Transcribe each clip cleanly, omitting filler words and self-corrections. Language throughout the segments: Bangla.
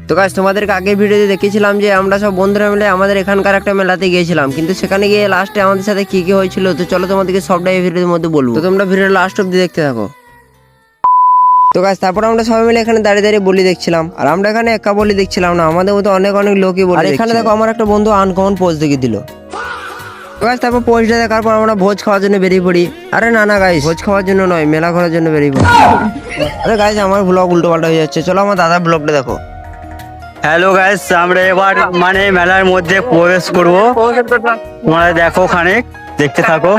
তো গাইস তোমাদেরকে আগের ভিডিওতে দেখিয়েছিলাম যে আমরা সব বন্ধুরা মিলে আমাদের এখানকার একটা মেলাতে গিয়েছিলাম, কিন্তু সেখানে গিয়ে লাস্টে আমাদের সাথে কি কি হয়েছিল তো চলো তোমাদেরকে সবটাই এই ভিডিওর মধ্যে বলবো। তো তোমরা ভিডিওর লাস্ট অব্দি দেখতে থাকো। তো গাইস তারপর আমরা সবাই মিলে এখানে দাঁড়িয়ে দাঁড়িয়ে বলি দেখছিলাম, আর আমরা এখানে একা বলি দেখছিলাম না, আমাদের মতো অনেক অনেক লোকই বলি। আর এখানে দেখো আমার একটা বন্ধু আনকমন পোজ দেখিয়ে দিল। তো গাইস তারপর পোজটা দেখার পর আমরা ভোজ খাওয়ার জন্য বেরিয়ে পড়ি। আরে না না গাইস, ভোজ খাওয়ার জন্য নয়, মেলা ঘোরার জন্য বেরিয়ে পড়ি। আরে গাইস আমার ব্লগ উল্টো পাল্টা হয়ে যাচ্ছে, চলো আমার দাদার ব্লগটা দেখো। হ্যালো গাইস, আমরা এবার মানে মেলার মধ্যে প্রবেশ করব। তোমরা দেখো, খানিক দেখতে থাকো।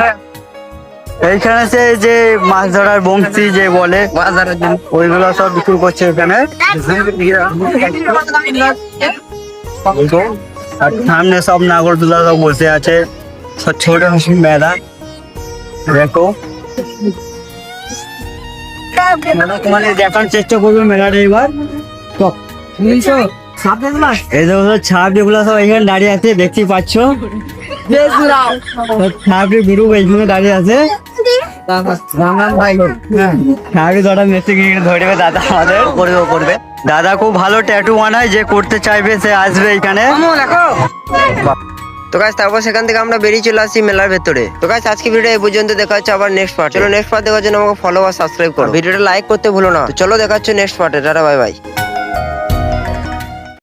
এইখানে যে মাছ ধরার বংশী যে বলে মাছ ধরার জন্য ওইগুলো সব বিক্রি করছে এখানে। আর সামনে সব নাগরদোলা সব বসে আছে, সব ছোট মেলা দেখো। মানে দেখার চেষ্টা করবে মেলাটা এবার। এই দেখো ছাপ যেগুলো সব এখানে দাঁড়িয়ে আছে দেখতেই পাচ্ছ। ছাপড়ি গ্রুপ এইখানে দাঁড়িয়ে আছে। ধরবে দাদা, আমাদের করবে। দাদা খুব ভালো ট্যাটু বানায়, যে করতে চাইবে সে আসবে এইখানে। তো গাইস তারপর সেখান থেকে আমরা বেরিয়ে চলে আসি মেলার ভেতরে। তো গাইস আজকে ভিডিও এই পর্যন্ত, দেখা হচ্ছে আবার নেক্সট পার্ট। চলো নেক্সট পার্ট দেখার জন্য আমাকে ফলো আর সাবস্ক্রাইব করো, ভিডিওটা লাইক করতে ভুলো না। তো চলো দেখা হচ্ছে নেক্সট পার্টে, টাটা বাই বাই।